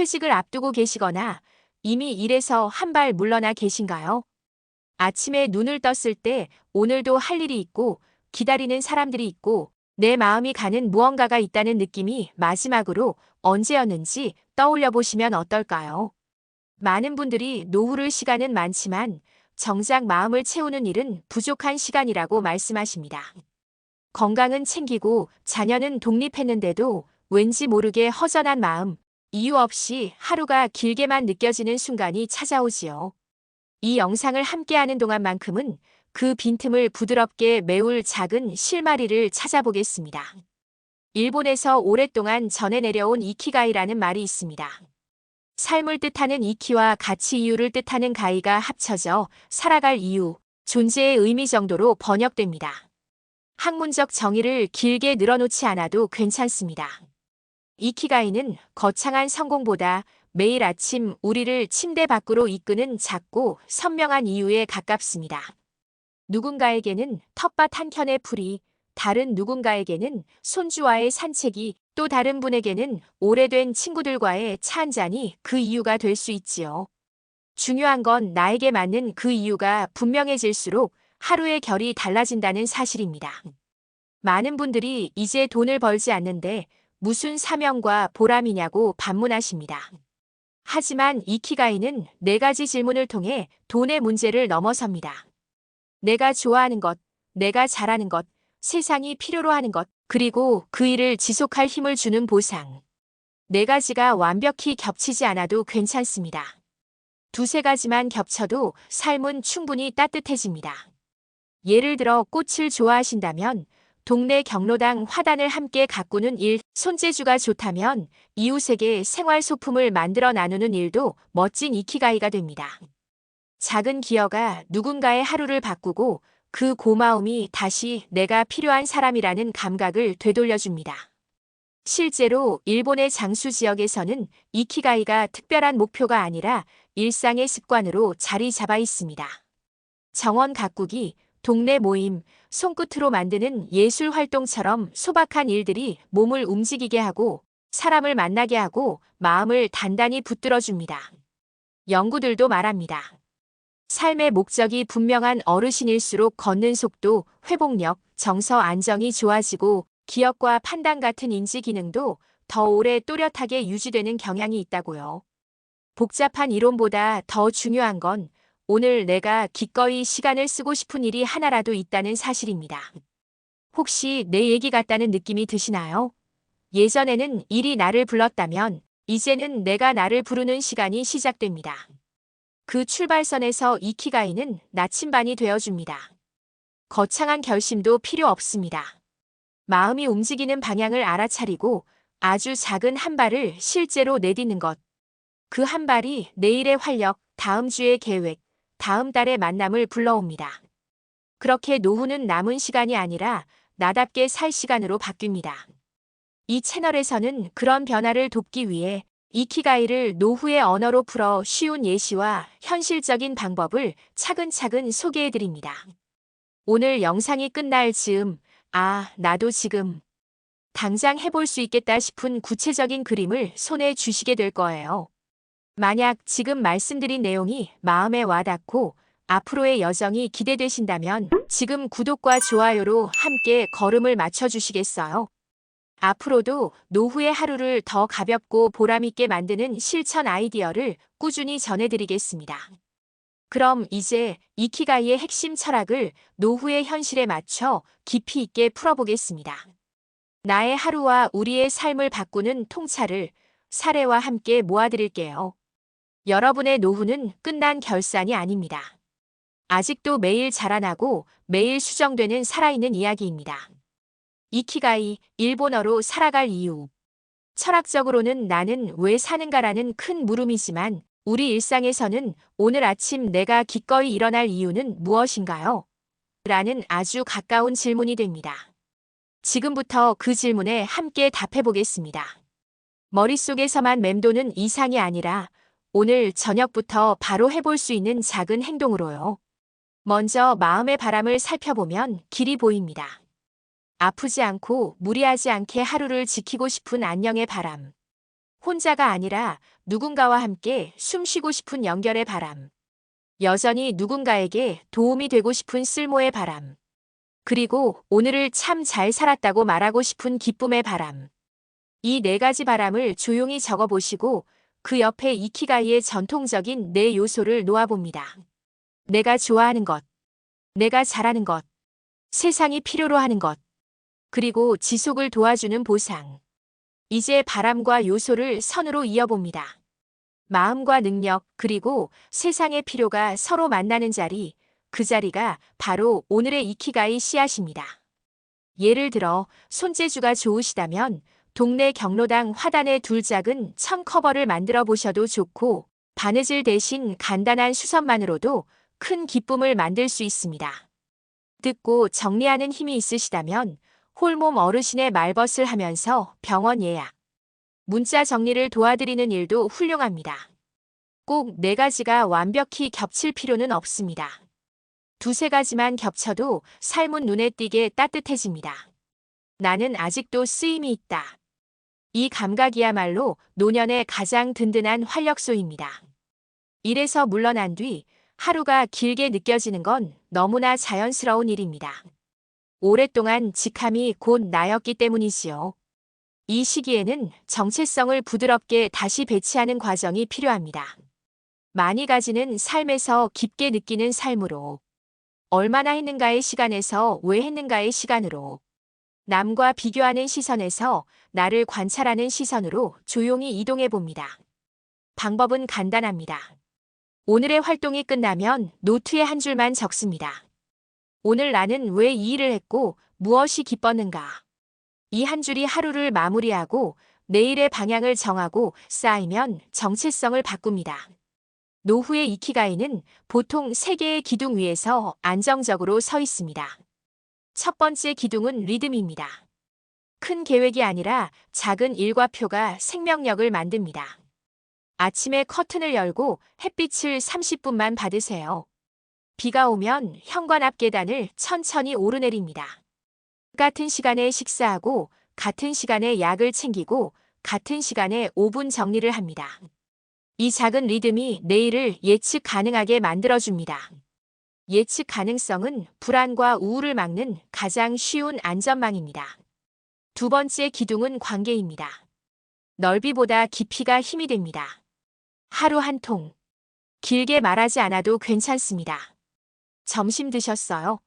퇴직을 앞두고 계시거나 이미 일에서 한 발 물러나 계신가요? 아침에 눈을 떴을 때 오늘도 할 일이 있고 기다리는 사람들이 있고 내 마음이 가는 무언가가 있다는 느낌이 마지막으로 언제였는지 떠올려 보시면 어떨까요? 많은 분들이 노후를 시간은 많지만 정작 마음을 채우는 일은 부족한 시간이라고 말씀하십니다. 건강은 챙기고 자녀는 독립했는데도 왠지 모르게 허전한 마음, 이유 없이 하루가 길게만 느껴지는 순간이 찾아오지요. 이 영상을 함께하는 동안만큼은 그 빈틈을 부드럽게 메울 작은 실마리를 찾아보겠습니다. 일본에서 오랫동안 전해 내려온 이키가이라는 말이 있습니다. 삶을 뜻하는 이키와 가치 이유를 뜻하는 가이가 합쳐져 살아갈 이유, 존재의 의미 정도로 번역됩니다. 학문적 정의를 길게 늘어놓지 않아도 괜찮습니다. 이키가이는 거창한 성공보다 매일 아침 우리를 침대 밖으로 이끄는 작고 선명한 이유에 가깝습니다. 누군가에게는 텃밭 한켠의 풀이, 다른 누군가에게는 손주와의 산책이, 또 다른 분에게는 오래된 친구들과의 차 한 잔이 그 이유가 될 수 있지요. 중요한 건 나에게 맞는 그 이유가 분명해질수록 하루의 결이 달라진다는 사실입니다. 많은 분들이 이제 돈을 벌지 않는데 무슨 사명과 보람이냐고 반문하십니다. 하지만 이키가이는 4가지 질문을 통해 돈의 문제를 넘어섭니다. 내가 좋아하는 것, 내가 잘하는 것, 세상이 필요로 하는 것, 그리고 그 일을 지속할 힘을 주는 보상. 4가지가 완벽히 겹치지 않아도 괜찮습니다. 2~3가지만 겹쳐도 삶은 충분히 따뜻해집니다. 예를 들어 꽃을 좋아하신다면 동네 경로당 화단을 함께 가꾸는 일, 손재주가 좋다면 이웃에게 생활 소품을 만들어 나누는 일도 멋진 이키가이가 됩니다. 작은 기여가 누군가의 하루를 바꾸고 그 고마움이 다시 내가 필요한 사람이라는 감각을 되돌려줍니다. 실제로 일본의 장수 지역에서는 이키가이가 특별한 목표가 아니라 일상의 습관으로 자리 잡아 있습니다. 정원 가꾸기, 동네 모임, 손끝으로 만드는 예술 활동처럼 소박한 일들이 몸을 움직이게 하고 사람을 만나게 하고 마음을 단단히 붙들어줍니다. 연구들도 말합니다. 삶의 목적이 분명한 어르신일수록 걷는 속도, 회복력, 정서 안정이 좋아지고 기억과 판단 같은 인지 기능도 더 오래 또렷하게 유지되는 경향이 있다고요. 복잡한 이론보다 더 중요한 건 오늘 내가 기꺼이 시간을 쓰고 싶은 일이 하나라도 있다는 사실입니다. 혹시 내 얘기 같다는 느낌이 드시나요? 예전에는 일이 나를 불렀다면 이제는 내가 나를 부르는 시간이 시작됩니다. 그 출발선에서 이키가이는 나침반이 되어줍니다. 거창한 결심도 필요 없습니다. 마음이 움직이는 방향을 알아차리고 아주 작은 한 발을 실제로 내딛는 것. 그 한 발이 내일의 활력, 다음 주의 계획, 다음 달의 만남을 불러옵니다. 그렇게 노후는 남은 시간이 아니라 나답게 살 시간으로 바뀝니다. 이 채널에서는 그런 변화를 돕기 위해 이키가이를 노후의 언어로 풀어 쉬운 예시와 현실적인 방법을 차근차근 소개해드립니다. 오늘 영상이 끝날 즈음, 나도 지금 당장 해볼 수 있겠다 싶은 구체적인 그림을 손에 쥐시게 될 거예요. 만약 지금 말씀드린 내용이 마음에 와닿고 앞으로의 여정이 기대되신다면 지금 구독과 좋아요로 함께 걸음을 맞춰주시겠어요? 앞으로도 노후의 하루를 더 가볍고 보람있게 만드는 실천 아이디어를 꾸준히 전해드리겠습니다. 그럼 이제 이키가이의 핵심 철학을 노후의 현실에 맞춰 깊이 있게 풀어보겠습니다. 나의 하루와 우리의 삶을 바꾸는 통찰을 사례와 함께 모아드릴게요. 여러분의 노후는 끝난 결산이 아닙니다. 아직도 매일 자라나고 매일 수정되는 살아있는 이야기입니다. 이키가이, 일본어로 살아갈 이유. 철학적으로는 나는 왜 사는가라는 큰 물음이지만 우리 일상에서는 오늘 아침 내가 기꺼이 일어날 이유는 무엇인가요? 라는 아주 가까운 질문이 됩니다. 지금부터 그 질문에 함께 답해보겠습니다. 머릿속에서만 맴도는 이상이 아니라 오늘 저녁부터 바로 해볼 수 있는 작은 행동으로요. 먼저 마음의 바람을 살펴보면 길이 보입니다. 아프지 않고 무리하지 않게 하루를 지키고 싶은 안녕의 바람. 혼자가 아니라 누군가와 함께 숨쉬고 싶은 연결의 바람. 여전히 누군가에게 도움이 되고 싶은 쓸모의 바람. 그리고 오늘을 참 잘 살았다고 말하고 싶은 기쁨의 바람. 이 네 가지 바람을 조용히 적어보시고 그 옆에 이키가이의 전통적인 네 요소를 놓아봅니다. 내가 좋아하는 것, 내가 잘하는 것, 세상이 필요로 하는 것, 그리고 지속을 도와주는 보상. 이제 바람과 요소를 선으로 이어봅니다. 마음과 능력, 그리고 세상의 필요가 서로 만나는 자리, 그 자리가 바로 오늘의 이키가이 씨앗입니다. 예를 들어 손재주가 좋으시다면 동네 경로당 화단에 둘 작은 천 커버를 만들어 보셔도 좋고, 바느질 대신 간단한 수선만으로도 큰 기쁨을 만들 수 있습니다. 듣고 정리하는 힘이 있으시다면 홀몸 어르신의 말벗을 하면서 병원 예약, 문자 정리를 도와드리는 일도 훌륭합니다. 꼭 네 가지가 완벽히 겹칠 필요는 없습니다. 두세 가지만 겹쳐도 삶은 눈에 띄게 따뜻해집니다. 나는 아직도 쓰임이 있다. 이 감각이야말로 노년의 가장 든든한 활력소입니다. 일에서 물러난 뒤 하루가 길게 느껴지는 건 너무나 자연스러운 일입니다. 오랫동안 직함이 곧 나였기 때문이지요. 이 시기에는 정체성을 부드럽게 다시 배치하는 과정이 필요합니다. 많이 가지는 삶에서 깊게 느끼는 삶으로, 얼마나 했는가의 시간에서 왜 했는가의 시간으로, 남과 비교하는 시선에서 나를 관찰하는 시선으로 조용히 이동해 봅니다. 방법은 간단합니다. 오늘의 활동이 끝나면 노트에 한 줄만 적습니다. 오늘 나는 왜 이 일을 했고 무엇이 기뻤는가. 이 한 줄이 하루를 마무리하고 내일의 방향을 정하고 쌓이면 정체성을 바꿉니다. 노후의 이키가이는 보통 세 개의 기둥 위에서 안정적으로 서 있습니다. 첫 번째 기둥은 리듬입니다. 큰 계획이 아니라 작은 일과표가 생명력을 만듭니다. 아침에 커튼을 열고 햇빛을 30분만 받으세요. 비가 오면 현관 앞 계단을 천천히 오르내립니다. 같은 시간에 식사하고, 같은 시간에 약을 챙기고, 같은 시간에 5분 정리를 합니다. 이 작은 리듬이 내일을 예측 가능하게 만들어줍니다. 예측 가능성은 불안과 우울을 막는 가장 쉬운 안전망입니다. 두 번째 기둥은 관계입니다. 넓이보다 깊이가 힘이 됩니다. 하루 한 통. 길게 말하지 않아도 괜찮습니다. 점심 드셨어요?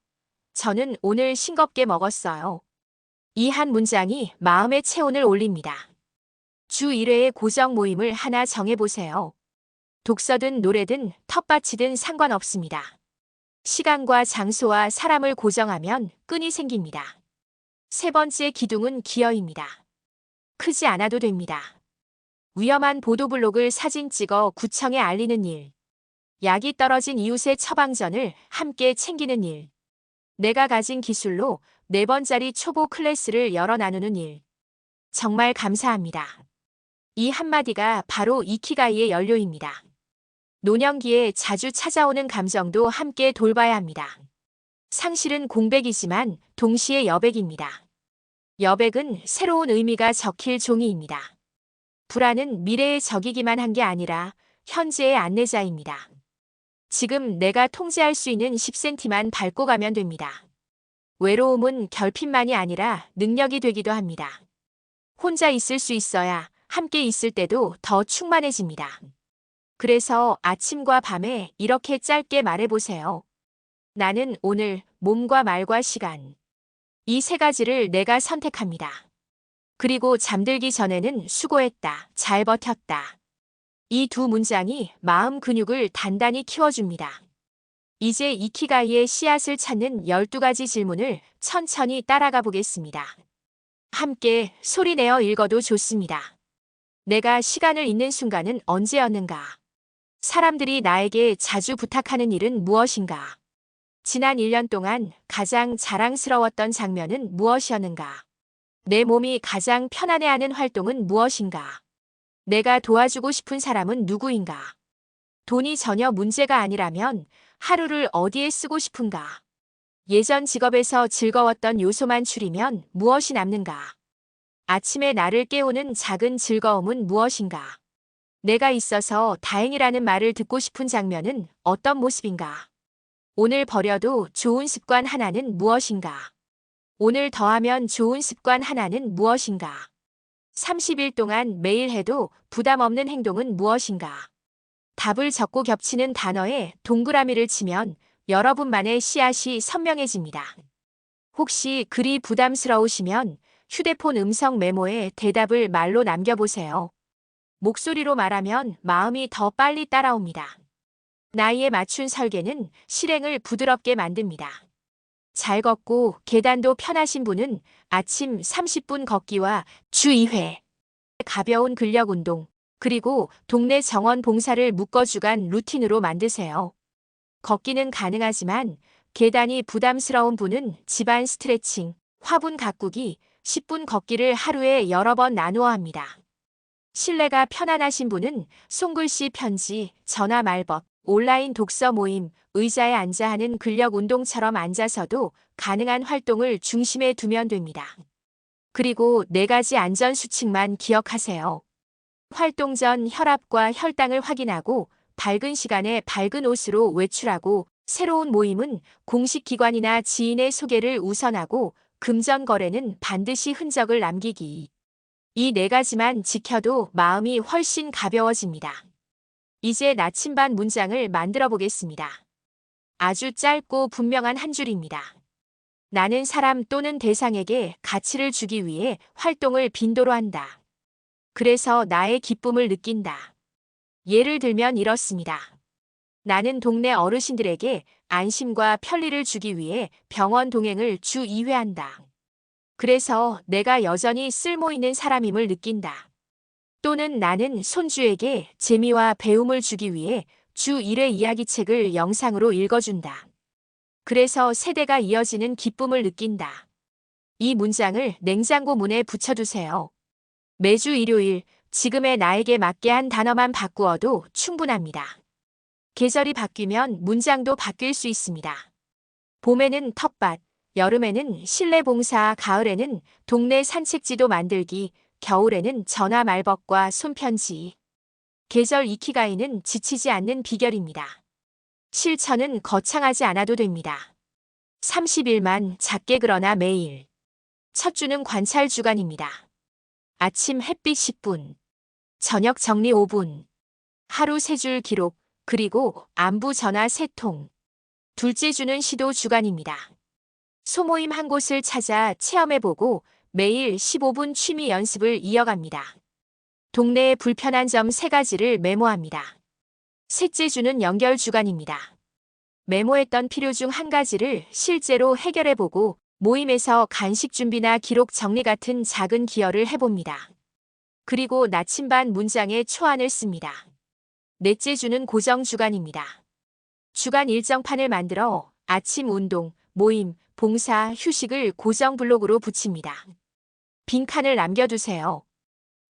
저는 오늘 싱겁게 먹었어요. 이 한 문장이 마음의 체온을 올립니다. 주 1회의 고정 모임을 하나 정해보세요. 독서든 노래든 텃밭이든 상관없습니다. 시간과 장소와 사람을 고정하면 끈이 생깁니다. 세 번째 기둥은 기여입니다. 크지 않아도 됩니다. 위험한 보도블록을 사진 찍어 구청에 알리는 일. 약이 떨어진 이웃의 처방전을 함께 챙기는 일. 내가 가진 기술로 4번짜리 초보 클래스를 열어 나누는 일. 정말 감사합니다. 이 한마디가 바로 이키가이의 연료입니다. 노년기에 자주 찾아오는 감정도 함께 돌봐야 합니다. 상실은 공백이지만 동시에 여백입니다. 여백은 새로운 의미가 적힐 종이입니다. 불안은 미래의 적이기만 한 게 아니라 현재의 안내자입니다. 지금 내가 통제할 수 있는 10cm만 밟고 가면 됩니다. 외로움은 결핍만이 아니라 능력이 되기도 합니다. 혼자 있을 수 있어야 함께 있을 때도 더 충만해집니다. 그래서 아침과 밤에 이렇게 짧게 말해보세요. 나는 오늘 몸과 말과 시간. 이 세 가지를 내가 선택합니다. 그리고 잠들기 전에는 수고했다, 잘 버텼다. 이 두 문장이 마음 근육을 단단히 키워줍니다. 이제 이키가이의 씨앗을 찾는 12가지 질문을 천천히 따라가 보겠습니다. 함께 소리내어 읽어도 좋습니다. 내가 시간을 잊는 순간은 언제였는가? 사람들이 나에게 자주 부탁하는 일은 무엇인가? 지난 1년 동안 가장 자랑스러웠던 장면은 무엇이었는가? 내 몸이 가장 편안해하는 활동은 무엇인가? 내가 도와주고 싶은 사람은 누구인가? 돈이 전혀 문제가 아니라면 하루를 어디에 쓰고 싶은가? 예전 직업에서 즐거웠던 요소만 추리면 무엇이 남는가? 아침에 나를 깨우는 작은 즐거움은 무엇인가? 내가 있어서 다행이라는 말을 듣고 싶은 장면은 어떤 모습인가? 오늘 버려도 좋은 습관 하나는 무엇인가? 오늘 더하면 좋은 습관 하나는 무엇인가? 30일 동안 매일 해도 부담 없는 행동은 무엇인가? 답을 적고 겹치는 단어에 동그라미를 치면 여러분만의 씨앗이 선명해집니다. 혹시 글이 부담스러우시면 휴대폰 음성 메모에 대답을 말로 남겨보세요. 목소리로 말하면 마음이 더 빨리 따라옵니다. 나이에 맞춘 설계는 실행을 부드럽게 만듭니다. 잘 걷고 계단도 편하신 분은 아침 30분 걷기와 주 2회 가벼운 근력 운동, 그리고 동네 정원 봉사를 묶어주간 루틴으로 만드세요. 걷기는 가능하지만 계단이 부담스러운 분은 집안 스트레칭, 화분 가꾸기, 10분 걷기를 하루에 여러 번 나누어 합니다. 실내가 편안하신 분은 손글씨 편지, 전화 말벗, 온라인 독서 모임, 의자에 앉아 하는 근력 운동처럼 앉아서도 가능한 활동을 중심에 두면 됩니다. 그리고 4가지 안전 수칙만 기억하세요. 활동 전 혈압과 혈당을 확인하고 밝은 시간에 밝은 옷으로 외출하고 새로운 모임은 공식 기관이나 지인의 소개를 우선하고 금전 거래는 반드시 흔적을 남기기. 이 4가지만 지켜도 마음이 훨씬 가벼워집니다. 이제 나침반 문장을 만들어 보겠습니다. 아주 짧고 분명한 한 줄입니다. 나는 사람 또는 대상에게 가치를 주기 위해 활동을 빈도로 한다. 그래서 나의 기쁨을 느낀다. 예를 들면 이렇습니다. 나는 동네 어르신들에게 안심과 편리를 주기 위해 병원 동행을 주 2회 한다. 그래서 내가 여전히 쓸모 있는 사람임을 느낀다. 또는 나는 손주에게 재미와 배움을 주기 위해 주 1회 이야기책을 영상으로 읽어준다. 그래서 세대가 이어지는 기쁨을 느낀다. 이 문장을 냉장고 문에 붙여두세요. 매주 일요일, 지금의 나에게 맞게 한 단어만 바꾸어도 충분합니다. 계절이 바뀌면 문장도 바뀔 수 있습니다. 봄에는 텃밭, 여름에는 실내 봉사, 가을에는 동네 산책지도 만들기, 겨울에는 전화 말벗과 손편지. 계절 이키가이는 지치지 않는 비결입니다. 실천은 거창하지 않아도 됩니다. 30일만 작게 그러나 매일. 첫 주는 관찰 주간입니다. 아침 햇빛 10분, 저녁 정리 5분, 하루 3줄 기록, 그리고 안부 전화 3통. 둘째 주는 시도 주간입니다. 소모임 한 곳을 찾아 체험해보고 매일 15분 취미 연습을 이어갑니다. 동네의 불편한 점 3가지를 메모합니다. 셋째 주는 연결 주간입니다. 메모했던 필요 중 1가지를 실제로 해결해보고 모임에서 간식 준비나 기록 정리 같은 작은 기여를 해봅니다. 그리고 나침반 문장에 초안을 씁니다. 넷째 주는 고정 주간입니다. 주간 일정판을 만들어 아침 운동, 모임, 봉사, 휴식을 고정 블록으로 붙입니다. 빈칸을 남겨두세요.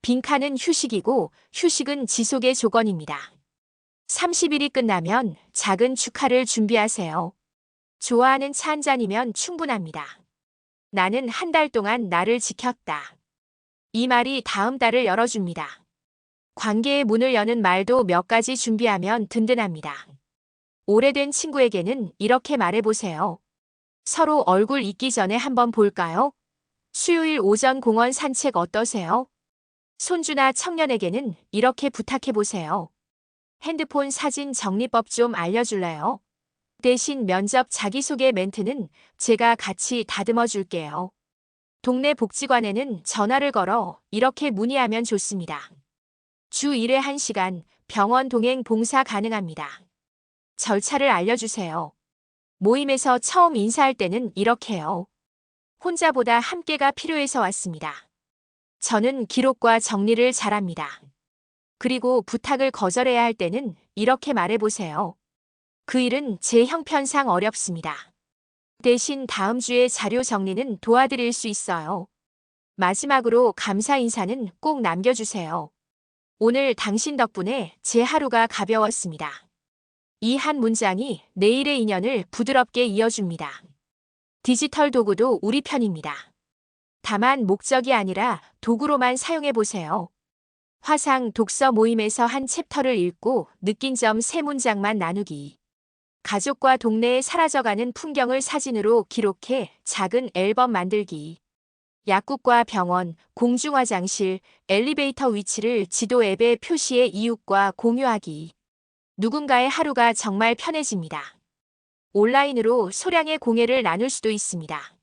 빈칸은 휴식이고 휴식은 지속의 조건입니다. 30일이 끝나면 작은 축하를 준비하세요. 좋아하는 차 한 잔이면 충분합니다. 나는 한 달 동안 나를 지켰다. 이 말이 다음 달을 열어줍니다. 관계의 문을 여는 말도 몇 가지 준비하면 든든합니다. 오래된 친구에게는 이렇게 말해보세요. 서로 얼굴 잊기 전에 한번 볼까요? 수요일 오전 공원 산책 어떠세요? 손주나 청년에게는 이렇게 부탁해보세요. 핸드폰 사진 정리법 좀 알려줄래요? 대신 면접 자기소개 멘트는 제가 같이 다듬어 줄게요. 동네 복지관에는 전화를 걸어 이렇게 문의하면 좋습니다. 주 1회 1시간 병원 동행 봉사 가능합니다. 절차를 알려주세요. 모임에서 처음 인사할 때는 이렇게요. 혼자보다 함께가 필요해서 왔습니다. 저는 기록과 정리를 잘합니다. 그리고 부탁을 거절해야 할 때는 이렇게 말해보세요. 그 일은 제 형편상 어렵습니다. 대신 다음 주에 자료 정리는 도와드릴 수 있어요. 마지막으로 감사 인사는 꼭 남겨주세요. 오늘 당신 덕분에 제 하루가 가벼웠습니다. 이 한 문장이 내일의 인연을 부드럽게 이어줍니다. 디지털 도구도 우리 편입니다. 다만 목적이 아니라 도구로만 사용해 보세요. 화상 독서 모임에서 한 챕터를 읽고 느낀 점 3문장만 나누기. 가족과 동네에 사라져가는 풍경을 사진으로 기록해 작은 앨범 만들기. 약국과 병원, 공중화장실, 엘리베이터 위치를 지도 앱에 표시해 이웃과 공유하기. 누군가의 하루가 정말 편해집니다. 온라인으로 소량의 공예를 나눌 수도 있습니다.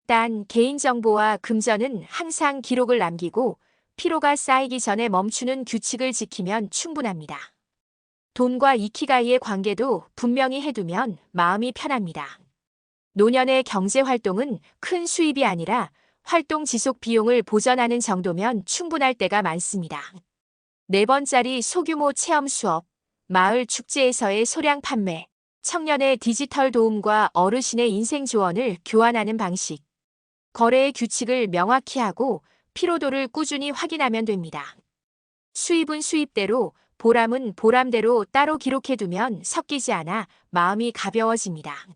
단 개인정보와 금전은 항상 기록을 남기고 피로가 쌓이기 전에 멈추는 규칙을 지키면 충분합니다. 돈과 이키가이의 관계도 분명히 해두면 마음이 편합니다. 노년의 경제활동은 큰 수입이 아니라 활동 지속 비용을 보전하는 정도면 충분할 때가 많습니다. 4번짜리 소규모 체험 수업, 마을 축제에서의 소량 판매, 청년의 디지털 도움과 어르신의 인생 조언을 교환하는 방식. 거래의 규칙을 명확히 하고 피로도를 꾸준히 확인하면 됩니다. 수입은 수입대로, 보람은 보람대로 따로 기록해두면 섞이지 않아 마음이 가벼워집니다.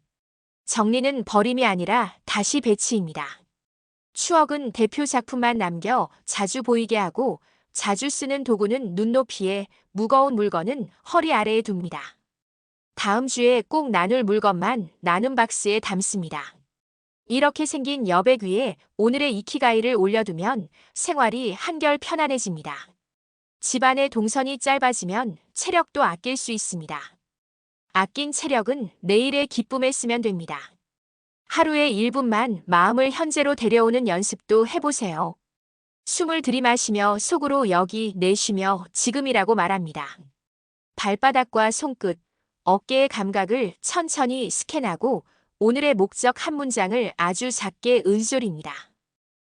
정리는 버림이 아니라 다시 배치입니다. 추억은 대표 작품만 남겨 자주 보이게 하고 자주 쓰는 도구는 눈높이에, 무거운 물건은 허리 아래에 둡니다. 다음 주에 꼭 나눌 물건만 나눔 박스에 담습니다. 이렇게 생긴 여백 위에 오늘의 이키가이를 올려두면 생활이 한결 편안해집니다. 집안의 동선이 짧아지면 체력도 아낄 수 있습니다. 아낀 체력은 내일의 기쁨에 쓰면 됩니다. 하루에 1분만 마음을 현재로 데려오는 연습도 해보세요. 숨을 들이마시며 속으로 여기 내쉬며 지금이라고 말합니다. 발바닥과 손끝, 어깨의 감각을 천천히 스캔하고 오늘의 목적 한 문장을 아주 작게 은솔입니다.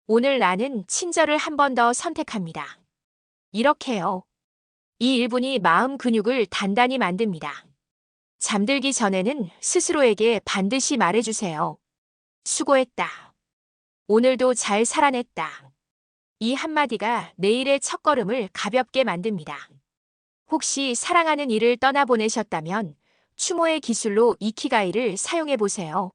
오늘 나는 친절을 한 번 더 선택합니다. 이렇게요. 이 1분이 마음 근육을 단단히 만듭니다. 잠들기 전에는 스스로에게 반드시 말해주세요. 수고했다. 오늘도 잘 살아냈다. 이 한마디가 내일의 첫걸음을 가볍게 만듭니다. 혹시 사랑하는 이를 떠나보내셨다면 추모의 기술로 이키가이를 사용해보세요.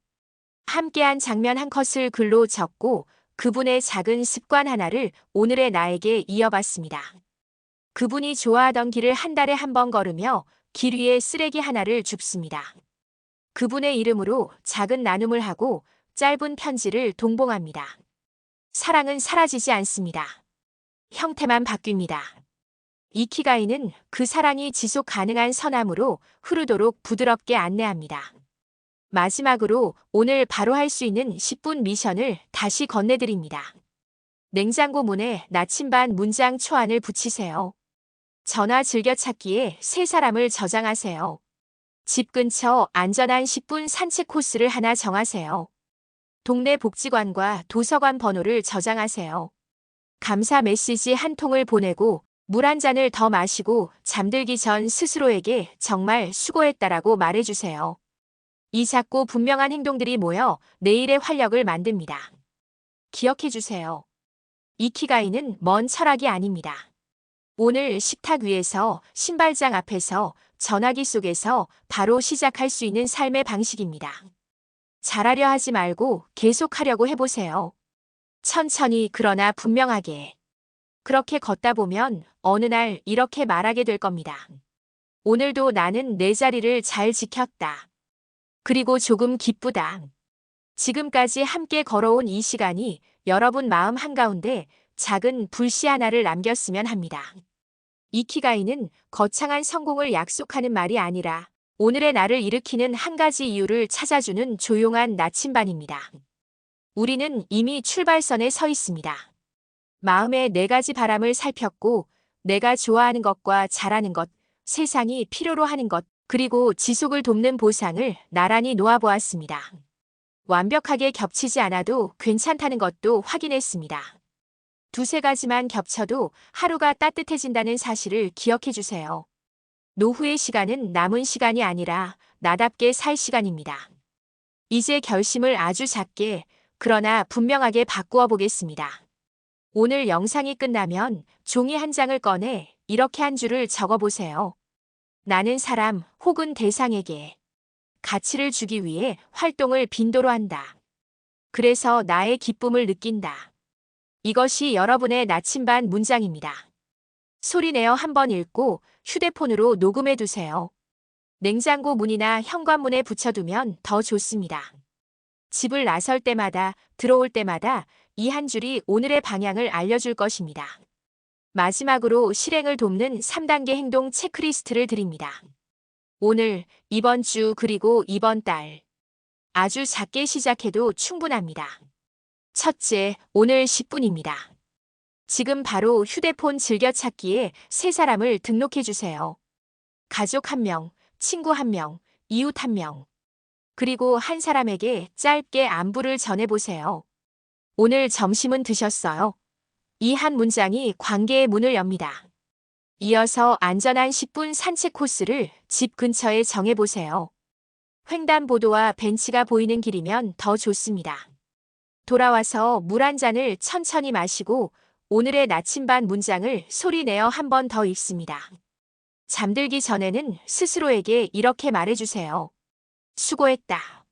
함께한 장면 한 컷을 글로 적고 그분의 작은 습관 하나를 오늘의 나에게 이어봤습니다. 그분이 좋아하던 길을 한 달에 한 번 걸으며 길 위에 쓰레기 하나를 줍습니다. 그분의 이름으로 작은 나눔을 하고 짧은 편지를 동봉합니다. 사랑은 사라지지 않습니다. 형태만 바뀝니다. 이키가이는 그 사랑이 지속 가능한 선함으로 흐르도록 부드럽게 안내합니다. 마지막으로 오늘 바로 할 수 있는 10분 미션을 다시 건네드립니다. 냉장고 문에 나침반 문장 초안을 붙이세요. 전화 즐겨찾기에 세 사람을 저장하세요. 집 근처 안전한 10분 산책 코스를 하나 정하세요. 동네 복지관과 도서관 번호를 저장하세요. 감사 메시지 한 통을 보내고 물 한 잔을 더 마시고 잠들기 전 스스로에게 정말 수고했다라고 말해주세요. 이 작고 분명한 행동들이 모여 내일의 활력을 만듭니다. 기억해주세요. 이키가이는 먼 철학이 아닙니다. 오늘 식탁 위에서, 신발장 앞에서, 전화기 속에서 바로 시작할 수 있는 삶의 방식입니다. 잘하려 하지 말고 계속하려고 해보세요. 천천히 그러나 분명하게. 그렇게 걷다 보면 어느 날 이렇게 말하게 될 겁니다. 오늘도 나는 내 자리를 잘 지켰다. 그리고 조금 기쁘다. 지금까지 함께 걸어온 이 시간이 여러분 마음 한가운데 작은 불씨 하나를 남겼으면 합니다. 이키가이는 거창한 성공을 약속하는 말이 아니라 오늘의 나를 일으키는 한 가지 이유를 찾아주는 조용한 나침반입니다. 우리는 이미 출발선에 서 있습니다. 마음의 4가지 바람을 살폈고 내가 좋아하는 것과 잘하는 것, 세상이 필요로 하는 것, 그리고 지속을 돕는 보상을 나란히 놓아보았습니다. 완벽하게 겹치지 않아도 괜찮다는 것도 확인했습니다. 2-3가지만 겹쳐도 하루가 따뜻해진다는 사실을 기억해 주세요. 노후의 시간은 남은 시간이 아니라 나답게 살 시간입니다. 이제 결심을 아주 작게, 그러나 분명하게 바꾸어 보겠습니다. 오늘 영상이 끝나면 종이 한 장을 꺼내 이렇게 한 줄을 적어보세요. 나는 사람 혹은 대상에게 가치를 주기 위해 활동을 빈도로 한다. 그래서 나의 기쁨을 느낀다. 이것이 여러분의 나침반 문장입니다. 소리내어 한번 읽고 휴대폰으로 녹음해 두세요. 냉장고 문이나 현관문에 붙여두면 더 좋습니다. 집을 나설 때마다, 들어올 때마다 이 한 줄이 오늘의 방향을 알려줄 것입니다. 마지막으로 실행을 돕는 3단계 행동 체크리스트를 드립니다. 오늘, 이번 주 그리고 이번 달. 아주 작게 시작해도 충분합니다. 첫째, 오늘 10분입니다. 지금 바로 휴대폰 즐겨찾기에 세 사람을 등록해 주세요. 가족 1명, 친구 1명, 이웃 1명. 그리고 한 사람에게 짧게 안부를 전해보세요. 오늘 점심은 드셨어요? 이 한 문장이 관계의 문을 엽니다. 이어서 안전한 10분 산책 코스를 집 근처에 정해보세요. 횡단보도와 벤치가 보이는 길이면 더 좋습니다. 돌아와서 물 한 잔을 천천히 마시고 오늘의 나침반 문장을 소리내어 한 번 더 읽습니다. 잠들기 전에는 스스로에게 이렇게 말해주세요. 수고했다.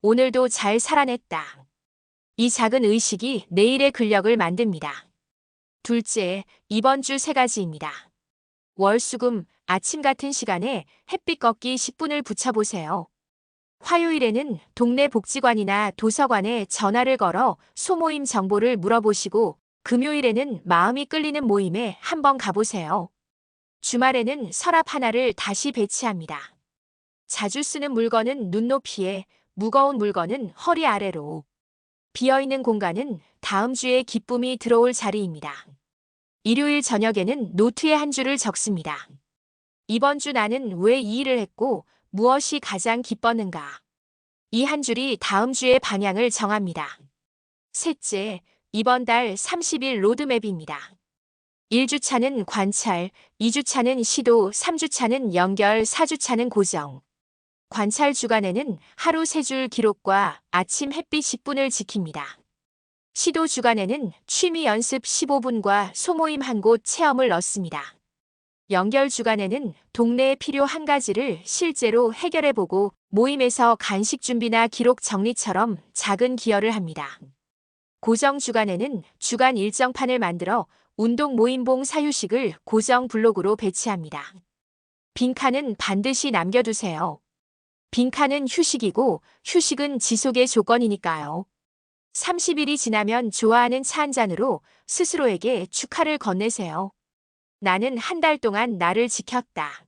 오늘도 잘 살아냈다. 이 작은 의식이 내일의 근력을 만듭니다. 둘째, 이번 주 3가지입니다. 월수금, 아침 같은 시간에 햇빛 걷기 10분을 붙여보세요. 화요일에는 동네 복지관이나 도서관에 전화를 걸어 소모임 정보를 물어보시고 금요일에는 마음이 끌리는 모임에 한번 가보세요. 주말에는 서랍 하나를 다시 배치합니다. 자주 쓰는 물건은 눈높이에, 무거운 물건은 허리 아래로. 비어있는 공간은 다음 주에 기쁨이 들어올 자리입니다. 일요일 저녁에는 노트에 한 줄을 적습니다. 이번 주 나는 왜 이 일을 했고 무엇이 가장 기뻤는가. 이 한 줄이 다음 주의 방향을 정합니다. 셋째, 이번 달 30일 로드맵입니다. 1주차는 관찰, 2주차는 시도, 3주차는 연결, 4주차는 고정. 관찰 주간에는 하루 3줄 기록과 아침 햇빛 10분을 지킵니다. 시도 주간에는 취미 연습 15분과 소모임 한 곳 체험을 넣습니다. 연결 주간에는 동네에 필요 한 가지를 실제로 해결해보고 모임에서 간식 준비나 기록 정리처럼 작은 기여를 합니다. 고정 주간에는 주간 일정판을 만들어 운동 모임봉 사유식을 고정 블록으로 배치합니다. 빈칸은 반드시 남겨두세요. 빈칸은 휴식이고 휴식은 지속의 조건이니까요. 30일이 지나면 좋아하는 차 한 잔으로 스스로에게 축하를 건네세요. 나는 한 달 동안 나를 지켰다.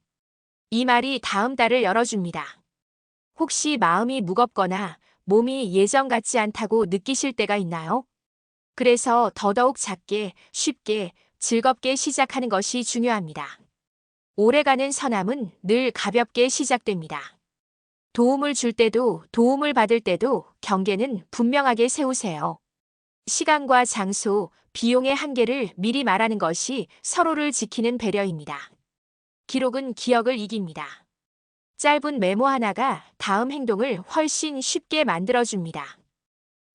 이 말이 다음 달을 열어줍니다. 혹시 마음이 무겁거나 몸이 예전 같지 않다고 느끼실 때가 있나요? 그래서 더더욱 작게, 쉽게, 즐겁게 시작하는 것이 중요합니다. 오래가는 선함은 늘 가볍게 시작됩니다. 도움을 줄 때도 도움을 받을 때도 경계는 분명하게 세우세요. 시간과 장소, 비용의 한계를 미리 말하는 것이 서로를 지키는 배려입니다. 기록은 기억을 이깁니다. 짧은 메모 하나가 다음 행동을 훨씬 쉽게 만들어줍니다.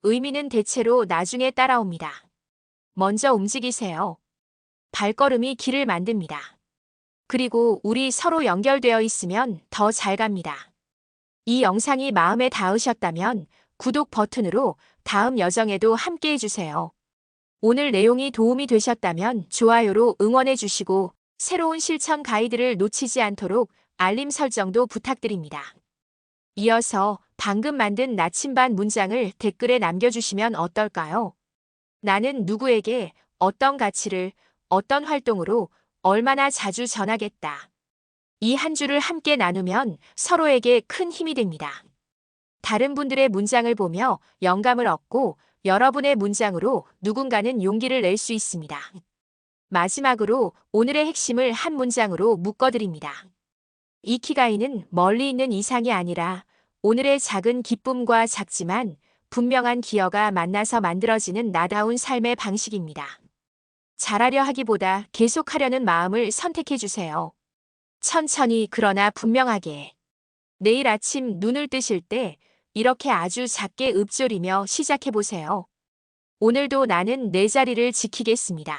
의미는 대체로 나중에 따라옵니다. 먼저 움직이세요. 발걸음이 길을 만듭니다. 그리고 우리 서로 연결되어 있으면 더 잘 갑니다. 이 영상이 마음에 닿으셨다면 구독 버튼으로 다음 여정에도 함께 해주세요. 오늘 내용이 도움이 되셨다면 좋아요로 응원해 주시고 새로운 실천 가이드를 놓치지 않도록 알림 설정도 부탁드립니다. 이어서 방금 만든 나침반 문장을 댓글에 남겨주시면 어떨까요? 나는 누구에게 어떤 가치를 어떤 활동으로 얼마나 자주 전하겠다. 이 한 줄을 함께 나누면 서로에게 큰 힘이 됩니다. 다른 분들의 문장을 보며 영감을 얻고 여러분의 문장으로 누군가는 용기를 낼 수 있습니다. 마지막으로 오늘의 핵심을 한 문장으로 묶어드립니다. 이키가이는 멀리 있는 이상이 아니라 오늘의 작은 기쁨과 작지만 분명한 기여가 만나서 만들어지는 나다운 삶의 방식입니다. 잘하려 하기보다 계속하려는 마음을 선택해주세요. 천천히 그러나 분명하게. 내일 아침 눈을 뜨실 때 이렇게 아주 작게 읊조리며 시작해보세요. 오늘도 나는 내 자리를 지키겠습니다.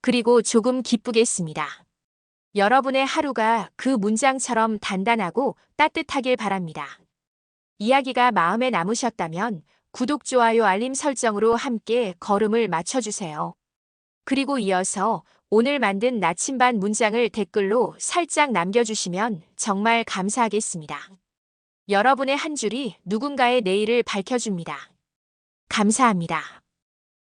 그리고 조금 기쁘겠습니다. 여러분의 하루가 그 문장처럼 단단하고 따뜻하길 바랍니다. 이야기가 마음에 남으셨다면 구독, 좋아요, 알림 설정으로 함께 걸음을 맞춰주세요. 그리고 이어서 오늘 만든 나침반 문장을 댓글로 살짝 남겨주시면 정말 감사하겠습니다. 여러분의 한 줄이 누군가의 내일을 밝혀줍니다. 감사합니다.